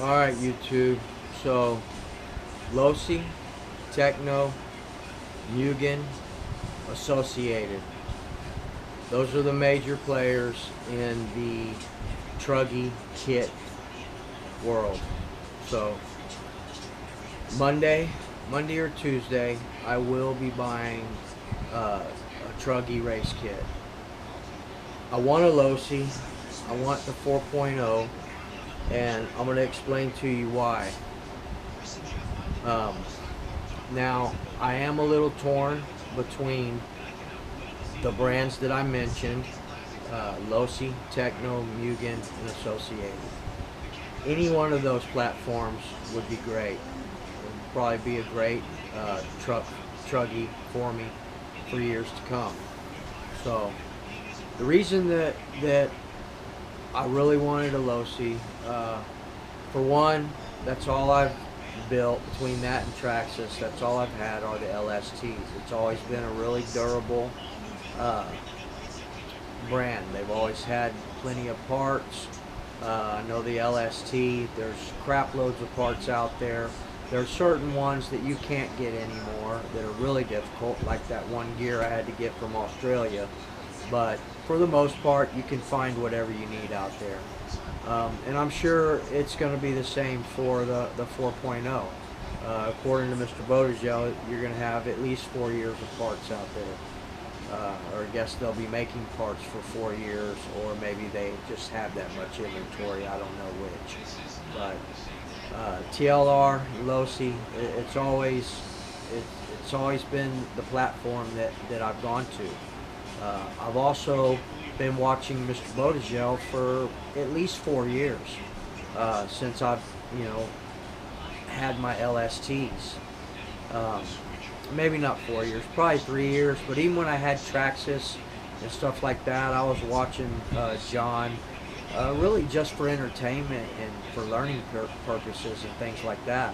Alright, YouTube. So, Losi, Tekno, Mugen Associated. Those are the major players in the truggy kit world. So, Monday or Tuesday, I will be buying a truggy race kit. I want a Losi. I want the 4.0. And I'm going to explain to you why. Um, Now, I am a little torn between the brands that I mentioned, Losi, Tekno, Mugen, and Associated. Any one of those platforms would be great. It would probably be a great truggy for me for years to come. So, the reason that I really wanted a Losi, for one, that's all I've built. Between that and Traxxas, that's all I've had are the LSTs. It's always been a really durable brand. They've always had plenty of parts. I know the LST, there's crap loads of parts out there. There are certain ones that you can't get anymore that are really difficult, like that one gear I had to get from Australia. But for the most part, you can find whatever you need out there. And I'm sure it's going to be the same for the 4.0. According to Mr. Bodegel, you're going to have at least 4 years of parts out there. Or I guess they'll be making parts for 4 years, or maybe they just have that much inventory. I don't know which. But TLR, Losi, it's always been the platform that I've gone to. I've also been watching Mr. Bodegel for at least 4 years since I've had my LSTs. Maybe not 4 years, probably 3 years. But even when I had Traxxas and stuff like that, I was watching John, really just for entertainment and for learning purposes and things like that.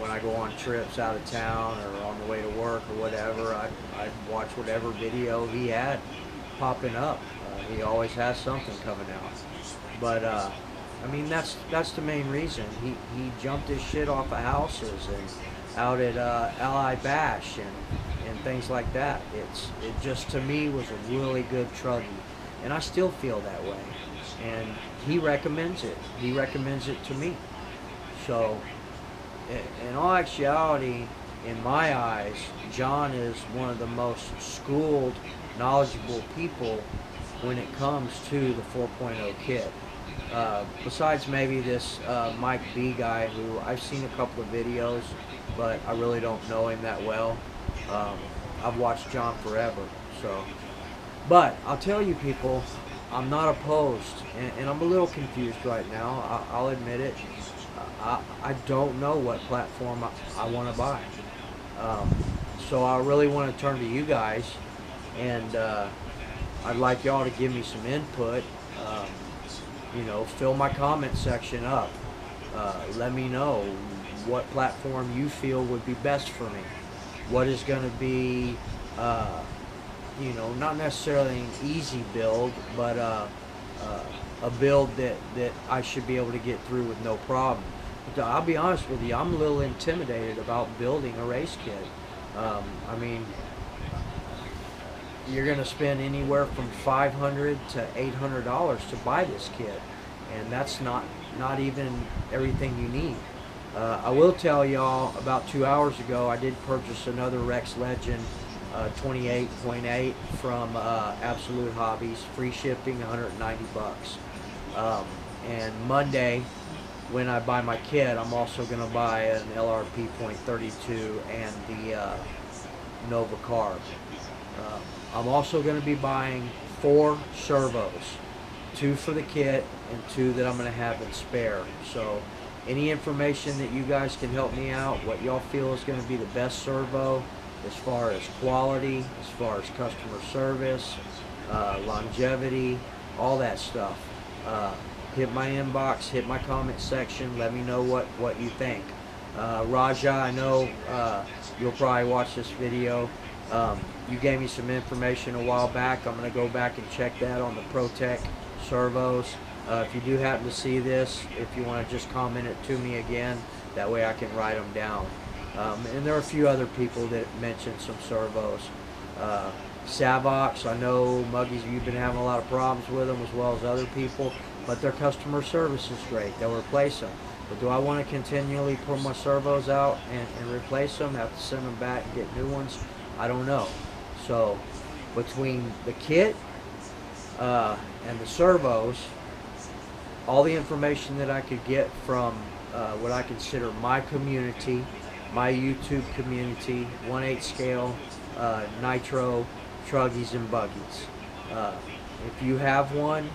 When I go on trips out of town or on the way to work or whatever, I'd watch whatever video he had popping up. He always has something coming out. But I mean, that's the main reason. He jumped his shit off of houses and out at Ally Bash and things like that. It just, to me, was a really good truggy, and I still feel that way. And he recommends it. He recommends it to me. So, in all actuality, in my eyes, John is one of the most schooled, knowledgeable people when it comes to the 4.0 kit. Besides maybe this Mike B guy, who I've seen a couple of videos, but I really don't know him that well. I've watched John forever. So, but I'll tell you people, I'm not opposed, and I'm a little confused right now. I'll admit it. I don't know what platform I want to buy. So I really want to turn to you guys, and I'd like y'all to give me some input. Fill my comment section up. Let me know what platform you feel would be best for me. What is going to be, not necessarily an easy build, but a build that I should be able to get through with no problem. But I'll be honest with you, I'm a little intimidated about building a race kit. I mean, you're going to spend anywhere from $500 to $800 to buy this kit, and that's not even everything you need. I will tell y'all, about 2 hours ago, I did purchase another Rex Legend 28.8 from Absolute Hobbies, free shipping, 190 bucks. And Monday, when I buy my kit, I'm also going to buy an LRP .32 and the Nova Carb. I'm also going to be buying 4 servos, 2 for the kit and 2 that I'm going to have in spare. So any information that you guys can help me out, what y'all feel is going to be the best servo as far as quality, as far as customer service, longevity, all that stuff. Hit my inbox, hit my comment section, let me know what you think. Raja, I know you'll probably watch this video. You gave me some information a while back. I'm going to go back and check that on the ProTech servos. If you do happen to see this, if you want to just comment it to me again, that way I can write them down. And there are a few other people that mentioned some servos. Savox, I know Muggies, you've been having a lot of problems with them as well as other people, but their customer service is great. They'll replace them. But do I want to continually pull my servos out and replace them, have to send them back and get new ones? I don't know. So between the kit and the servos, all the information that I could get from what I consider my community, my YouTube community, 1/8 scale, nitro, truggies and buggies. If you have one,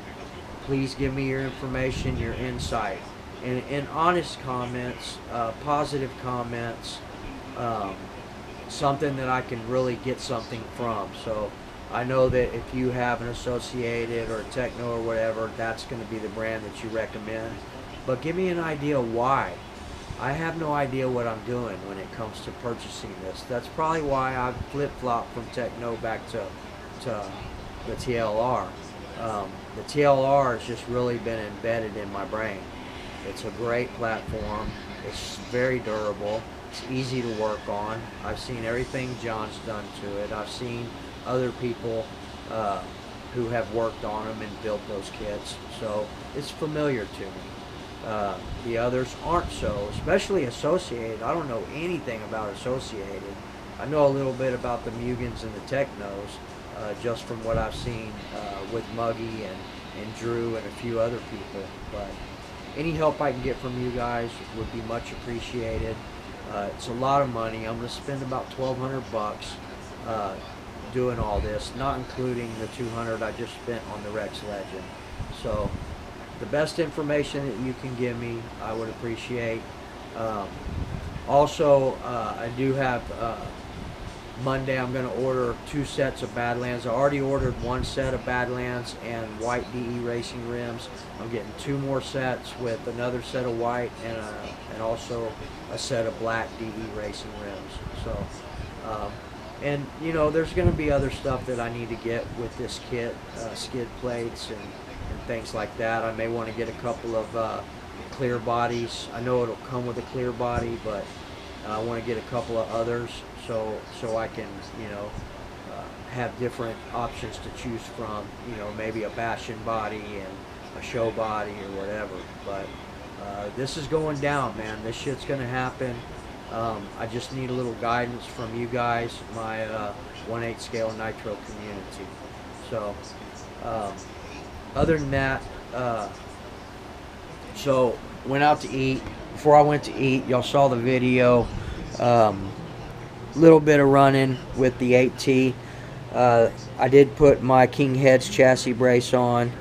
please give me your information, your insight. And honest comments, positive comments, something that I can really get something from. So I know that if you have an Associated or a Tekno or whatever, that's going to be the brand that you recommend. But give me an idea why. I have no idea what I'm doing when it comes to purchasing this. That's probably why I've flip-flopped from Tekno back to the TLR. The TLR has just really been embedded in my brain. It's a great platform. It's very durable. It's easy to work on. I've seen everything John's done to it. I've seen other people who have worked on them and built those kits. So it's familiar to me. The others aren't so, especially Associated. I don't know anything about Associated. I know a little bit about the Mugens and the Teknos, just from what I've seen with Muggie and Drew and a few other people. But any help I can get from you guys would be much appreciated. It's a lot of money. I'm going to spend about $1,200 doing all this, not including the $200 I just spent on the Rex Legend. So the best information that you can give me, I would appreciate. Also, I do have Monday I'm going to order 2 sets of Badlands. I already ordered 1 set of Badlands and white DE racing rims. I'm getting 2 more sets with another set of white and also a set of black DE racing rims. So, and you know, there's going to be other stuff that I need to get with this kit, skid plates and things like that. I may want to get a couple of clear bodies. I know it'll come with a clear body, but I want to get a couple of others so I can, you know, have different options to choose from. You know, maybe a bastion body and a show body or whatever. But this is going down, man. This shit's gonna happen. I just need a little guidance from you guys, my 1/8 scale nitro community. So other than that, so went out to eat. Before I went to eat, y'all saw the video. Little bit of running with the 8T. I did put my King Heads chassis brace on,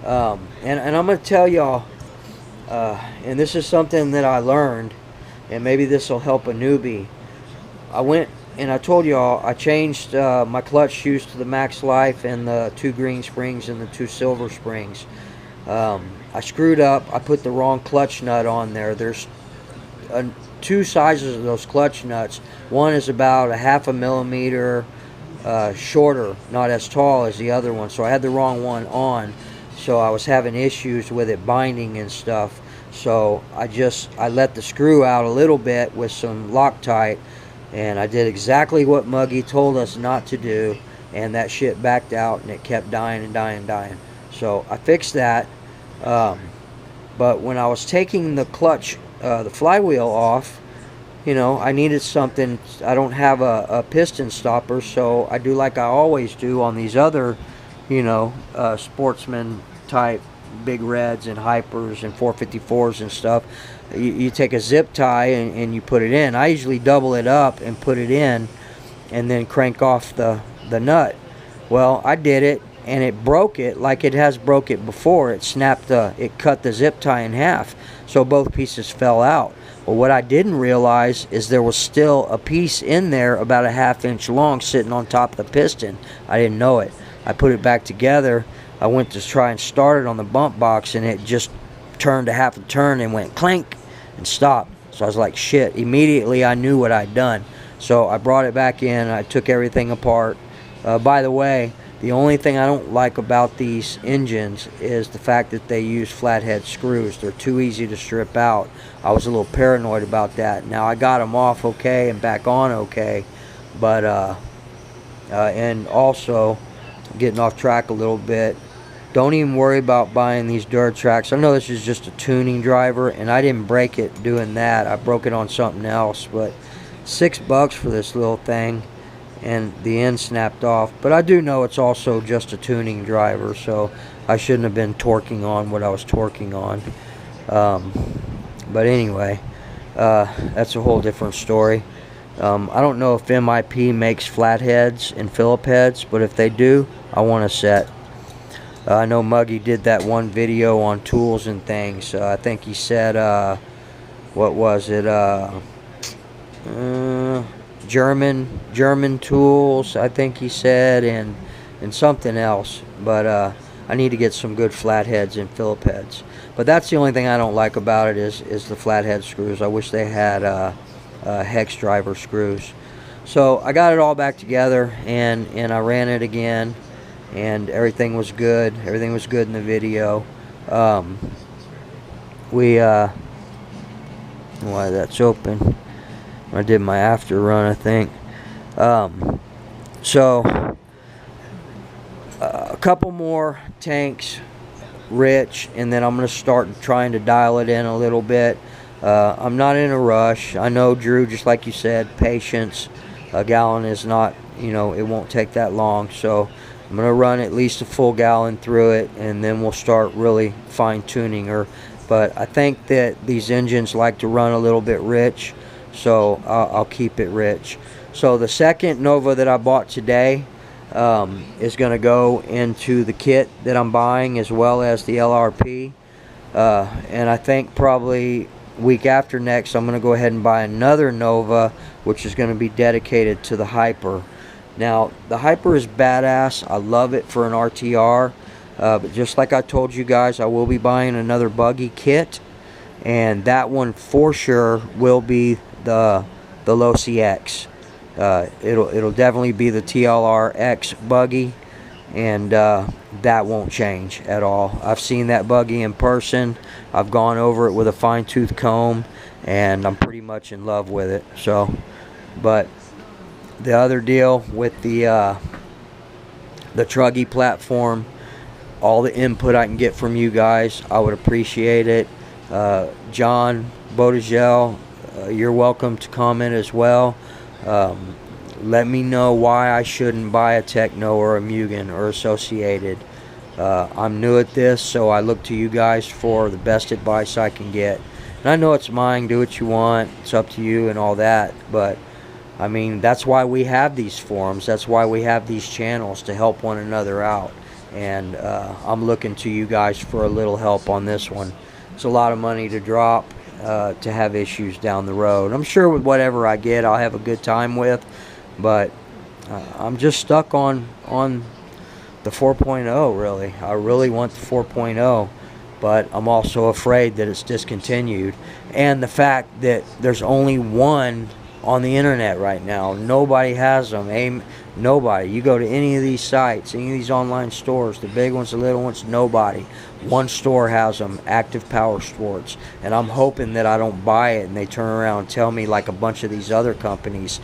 and I'm gonna tell y'all, and this is something that I learned, and maybe this will help a newbie. I went and I told y'all I changed my clutch shoes to the Max Life and the 2 green springs and the 2 silver springs. I screwed up. I put the wrong clutch nut on there. There's 2 sizes of those clutch nuts. One is about a 1/2 millimeter shorter, not as tall as the other one, so I had the wrong one on, so I was having issues with it binding and stuff. So I let the screw out a little bit with some Loctite, and I did exactly what Muggie told us not to do, and that shit backed out and it kept dying and dying and dying. So I fixed that, but when I was taking the clutch, the flywheel off, you know, I needed something. I don't have a piston stopper, so I do like I always do on these other, you know, sportsman type big reds and hypers and 454s and stuff. You take a zip tie and you put it in. I usually double it up and put it in and then crank off the nut. Well, I did it and it broke it like it has broke it before. It snapped it cut the zip tie in half, so both pieces fell out. Well, what I didn't realize is there was still a piece in there about a 1/2 inch long sitting on top of the piston. I didn't know it. I put it back together. I went to try and start it on the bump box, and it just turned a 1/2 turn and went clank and stopped. So I was like, shit. Immediately I knew what I'd done. So I brought it back in. I took everything apart. By the way, The only thing I don't like about these engines is the fact that they use flathead screws. They're too easy to strip out. I was a little paranoid about that. Now I got them off okay and back on okay, but and also getting off track a little bit. Don't even worry about buying these dirt tracks. I know this is just a tuning driver, and I didn't break it doing that. I broke it on something else, but $6 for this little thing, and the end snapped off. But I do know it's also just a tuning driver, so I shouldn't have been torquing on what I was torquing on. But anyway, that's a whole different story. I don't know if MIP makes flatheads and Phillip heads, but if they do, I want a set. I know Muggy did that one video on tools and things. I think he said, what was it? German tools, I think he said, and something else. But I need to get some good flatheads and Phillip heads. But that's the only thing I don't like about it is the flathead screws. I wish they had hex driver screws. So I got it all back together, and I ran it again, and everything was good. Everything was good in the video. Why that's open. I did my after run, I think. So a couple more tanks, Rich, and then I'm going to start trying to dial it in a little bit. I'm not in a rush. I know, Drew, just like you said, patience. A gallon is not, you know, it won't take that long. So I'm going to run at least a full gallon through it, and then we'll start really fine-tuning her. But I think that these engines like to run a little bit rich, so I'll keep it rich. So the second Nova that I bought today is going to go into the kit that I'm buying, as well as the LRP. And I think probably week after next I'm going to go ahead and buy another Nova, which is going to be dedicated to the Hyper. Now the Hyper is badass. I love it for an RTR, but just like I told you guys, I will be buying another buggy kit, and that one for sure will be the Low CX. It'll definitely be the TLR X buggy, and that won't change at all. I've seen that buggy in person. I've gone over it with a fine-tooth comb, and I'm pretty much in love with it. So, but the other deal with the Truggy platform, all the input I can get from you guys, I would appreciate it. John Bodegel, you're welcome to comment as well. Let me know why I shouldn't buy a Tekno or a Mugen or Associated. I'm new at this, so I look to you guys for the best advice I can get. And I know it's mine, do what you want, it's up to you and all that, but I mean, that's why we have these forums, that's why we have these channels, to help one another out. And I'm looking to you guys for a little help on this one. It's a lot of money to drop to have issues down the road. I'm sure with whatever I get, I'll have a good time with, but I'm just stuck on the 4.0, really. I really want the 4.0, but I'm also afraid that it's discontinued. And the fact that there's only one on the internet right now. Nobody has them. Nobody. You go to any of these sites, any of these online stores, the big ones, the little ones, nobody. One store has them, Active Power Sports. And I'm hoping that I don't buy it and they turn around and tell me, like a bunch of these other companies,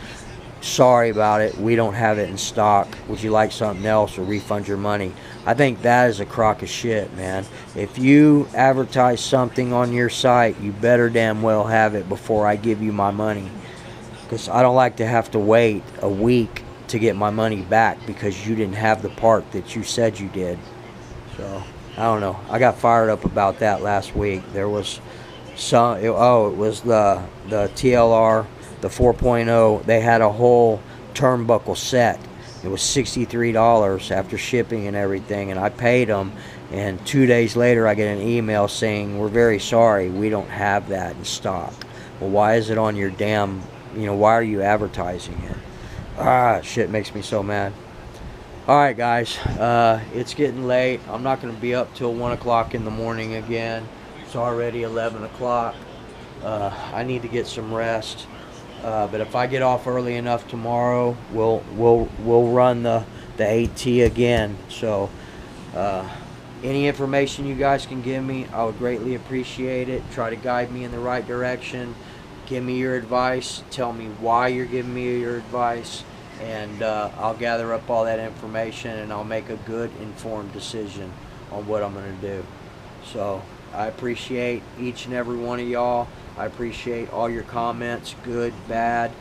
sorry about it, we don't have it in stock, would you like something else, or refund your money. I think that is a crock of shit, man. If you advertise something on your site, you better damn well have it before I give you my money, because I don't like to have to wait a week to get my money back because you didn't have the part that you said you did. So I don't know, I got fired up about that last week. There was some, it was the TLR, the 4.0, they had a whole turnbuckle set. It was $63 after shipping and everything, and I paid them, and 2 days later I get an email saying, we're very sorry, we don't have that in stock. Well, why is it on your damn, you know, why are you advertising it? Shit makes me so mad. Alright guys, it's getting late. I'm not going to be up till 1 o'clock in the morning again. It's already 11 o'clock. I need to get some rest. But if I get off early enough tomorrow, we'll run the the 8T again. So any information you guys can give me, I would greatly appreciate it. Try to guide me in the right direction. Give me your advice. Tell me why you're giving me your advice, and I'll gather up all that information and I'll make a good informed decision on what I'm going to do. So I appreciate each and every one of y'all. I appreciate all your comments, good, bad,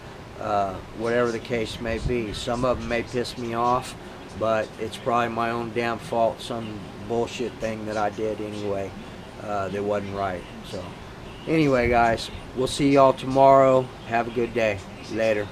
whatever the case may be. Some of them may piss me off, but it's probably my own damn fault, some bullshit thing that I did anyway that wasn't right. So anyway, guys, we'll see y'all tomorrow. Have a good day. Later.